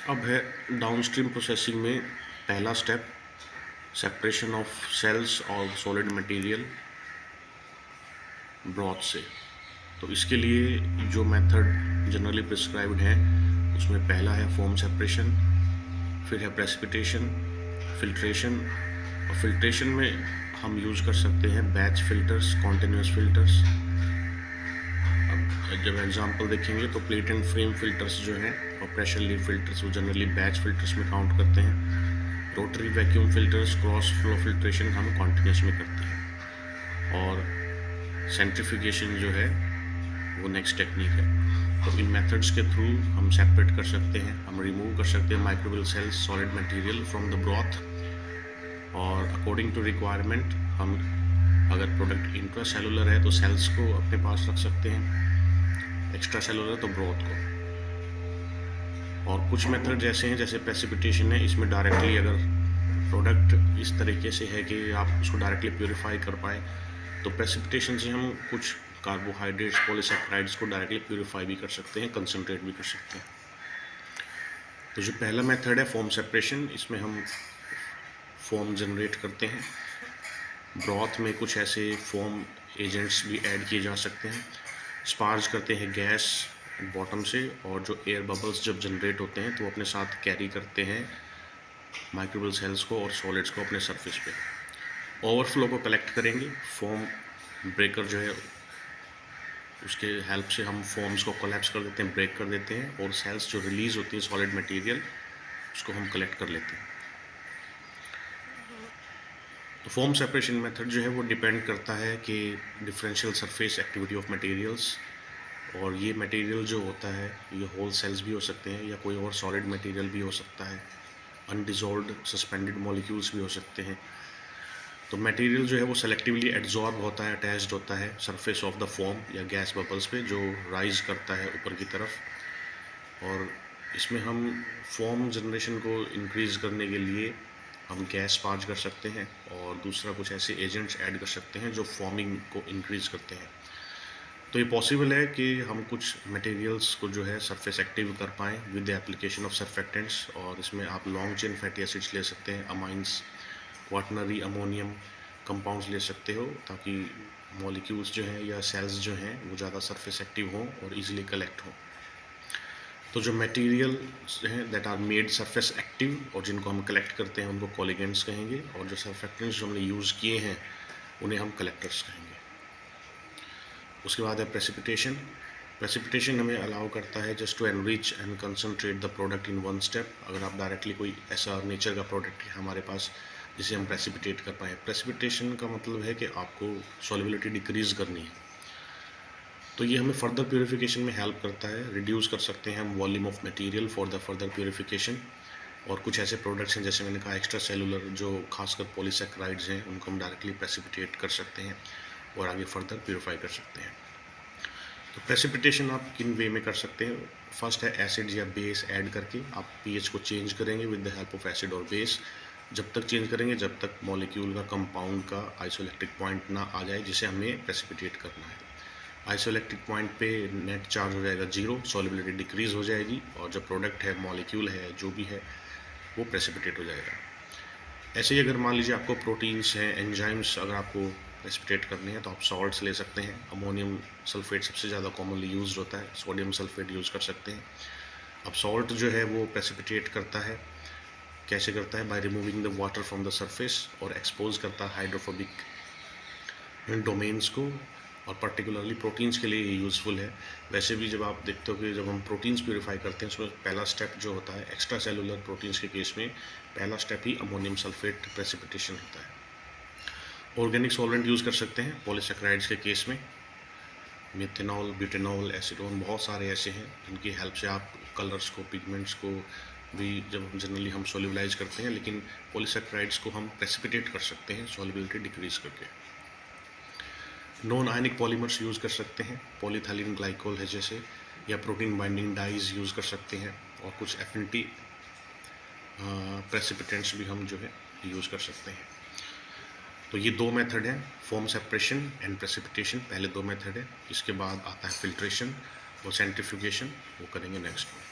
अब है downstream processing में पहला स्टेप सेपरेशन ऑफ सेल्स और सॉलिड मटेरियल ब्रॉथ से। तो इसके लिए जो मेथड जनरली प्रिस्क्राइब्ड है उसमें पहला है फोम सेपरेशन, फिर है प्रेसिपिटेशन, फिल्ट्रेशन। और फिल्ट्रेशन में हम यूज़ कर सकते हैं बैच फिल्टर्स, कॉन्टिन्यूस फिल्टर्स। अब जब एग्जांपल देखेंगे तो प्लेट एंड फ्रेम फिल्टर्स जो हैं और प्रेशर लीड फिल्टर्स वो जनरली बैच फिल्टर्स में काउंट करते हैं। Rotary vacuum filters, cross flow filtration हम कॉन्टिन्यूस में करते हैं। और सेंट्रीफ्यूगेशन जो है वो नेक्स्ट टेक्निक है। तो इन मेथड्स के थ्रू हम सेपरेट कर सकते हैं, हम रिमूव कर सकते हैं microbial cells, solid material from the broth. और अकॉर्डिंग टू रिक्वायरमेंट हम अगर प्रोडक्ट इंट्रासेलुलर है तो सेल्स को अपने पास रख सकते हैं, एक्स्ट्रा सेलुलर तो ब्रॉथ को। और कुछ मेथड जैसे हैं, जैसे प्रेसिपिटेशन है, इसमें डायरेक्टली अगर प्रोडक्ट इस तरीके से है कि आप उसको डायरेक्टली प्योरीफाई कर पाए तो प्रेसिपिटेशन से हम कुछ कार्बोहाइड्रेट्स, पॉलीसैकेराइड्स को डायरेक्टली प्योरीफाई भी कर सकते हैं, कंसनट्रेट भी कर सकते हैं। तो जो पहला मेथड है फोम सेपरेशन, इसमें हम फोम जनरेट करते हैं। ब्रॉथ में कुछ ऐसे फोम एजेंट्स भी ऐड किए जा सकते हैं। स्पार्ज करते हैं गैस बॉटम से, और जो एयर बबल्स जब जनरेट होते हैं तो वो अपने साथ कैरी करते हैं माइक्रोबियल सेल्स को और सॉलिड्स को अपने सरफेस पे। ओवरफ्लो को कलेक्ट करेंगे, फोम ब्रेकर जो है उसके हेल्प से हम फोम्स को कोलैप्स कर देते हैं, ब्रेक कर देते हैं, और सेल्स जो रिलीज़ होती है सॉलिड मटेरियल उसको हम कलेक्ट कर लेते हैं। तो फोम सेपरेशन मेथड जो है वो डिपेंड करता है कि differential surface activity of materials. और ये मटेरियल जो होता है ये होल सेल्स भी हो सकते हैं या कोई और सॉलिड मटेरियल भी हो सकता है, अनडिजॉल्व्ड सस्पेंडेड मॉलिक्यूल्स भी हो सकते हैं। तो मटेरियल जो है वो सेलेक्टिवली एड्जॉर्ब होता है, अटैच्ड होता है सरफेस ऑफ द फोम या गैस बबल्स पे जो राइज करता है ऊपर की तरफ। और इसमें हम फोम जनरेशन को इंक्रीज़ करने के लिए हम गैस स्पार्ज कर सकते हैं, और दूसरा कुछ ऐसे एजेंट्स ऐड कर सकते हैं जो फॉर्मिंग को इंक्रीज़ करते हैं। तो ये पॉसिबल है कि हम कुछ मटेरियल्स को जो है सरफेस एक्टिव कर पाएँ with the application of surfactants. और इसमें आप लॉन्ग चेन फैटी एसिड्स ले सकते हैं, अमाइंस, क्वाटनरी अमोनियम कंपाउंड्स ले सकते हो, ताकि मॉलिक्यूल्स जो हैं या सेल्स जो हैं वो ज़्यादा सरफेस एक्टिव हों और इजीली कलेक्ट हों। तो जो मटेरियल हैं that are made surface active और जिनको हम कलेक्ट करते हैं उनको कोलिगेंट्स कहेंगे, और जो सर्फेक्टेंट्स जो हमने यूज़ किए हैं उन्हें हम कलेक्टर्स कहेंगे। उसके बाद है प्रेसिपिटेशन। प्रेसिपिटेशन हमें अलाउ करता है just to enrich and concentrate the product in one step. अगर आप डायरेक्टली कोई ऐसा नेचर का प्रोडक्ट है हमारे पास जिसे हम प्रेसिपिटेट कर पाएँ। प्रेसिपिटेशन का मतलब है कि आपको सॉल्युबिलिटी डिक्रीज़ करनी है, तो ये हमें फर्दर प्योरीफिकेशन में हेल्प करता है। रिड्यूस कर सकते हैं हम volume of material for the further purification. और कुछ ऐसे प्रोडक्ट्स हैं जैसे मैंने कहा एक्स्ट्रा सेलुलर, जो खासकर पॉलीसैकेराइड्स हैं, उनको हम डायरेक्टली प्रेसिपिटेट कर सकते हैं और आगे फर्दर प्योरीफाई कर सकते हैं। तो प्रेसिपिटेशन आप किन वे में कर सकते हैं? फर्स्ट है एसिड या बेस ऐड करके आप पीएच को चेंज करेंगे with the help of acid और बेस। जब तक चेंज करेंगे जब तक मॉलिक्यूल का कंपाउंड का आइसोइलेक्ट्रिक पॉइंट ना आ जाए जिसे हमें प्रेसिपिटेट करना है। आइसोइलेक्ट्रिक पॉइंट पे नेट चार्ज हो जाएगा 0, सॉल्युबिलिटी डिक्रीज़ हो जाएगी, और जो प्रोडक्ट है, मॉलिक्यूल है, जो भी है वो प्रेसिपिटेट हो जाएगा। ऐसे ही अगर मान लीजिए आपको प्रोटीन्स हैं, एंजाइम्स अगर आपको प्रेसिपिटेट करने हैं तो आप सॉल्ट्स ले सकते हैं। अमोनियम सल्फेट सबसे ज़्यादा कॉमनली यूज्ड होता है, सोडियम सल्फेट यूज़ कर सकते हैं। अब सॉल्ट जो है वो प्रेसिपिटेट करता है, कैसे करता है? By removing the water from the surface, और एक्सपोज करता है हाइड्रोफोबिक डोमेन्स को, और पर्टिकुलरली प्रोटीन्स के लिए ये यूज़फुल है। वैसे भी जब आप देखते हो कि जब हम प्रोटीन्स प्योरीफाई करते हैं उसमें पहला स्टेप जो होता है, एक्स्ट्रा सेलुलर प्रोटीन्स के केस में पहला स्टेप ही अमोनियम सल्फेट प्रेसिपिटेशन होता है। ऑर्गेनिक सॉल्वेंट यूज़ कर सकते हैं पॉलीसैकेराइड्स के केस में, मिथेनॉल, ब्यूटेनॉल, एसीटोन, बहुत सारे ऐसे हैं जिनकी हेल्प से आप कलर्स को, पिगमेंट्स को भी जब जनरली हम सोल्यूबलाइज करते हैं, लेकिन पॉलीसैकेराइड्स को हम प्रेसिपिटेट कर सकते हैं सॉल्युबिलिटी डिक्रीज करके। नॉन आयनिक पॉलीमर्स यूज़ कर सकते हैं, पॉलीथाइलिन ग्लाइकोल है जैसे, या प्रोटीन बाइंडिंग डाइज यूज़ कर सकते हैं, और कुछ एफिनिटी प्रेसिपिटेंट्स भी हम जो है यूज़ कर सकते हैं। तो ये दो मेथड हैं, फोम सेपरेशन एंड प्रेसिपिटेशन, पहले दो मेथड है। इसके बाद आता है फिल्ट्रेशन और सेंट्रीफ्यूगेशन, वो करेंगे नेक्स्ट में।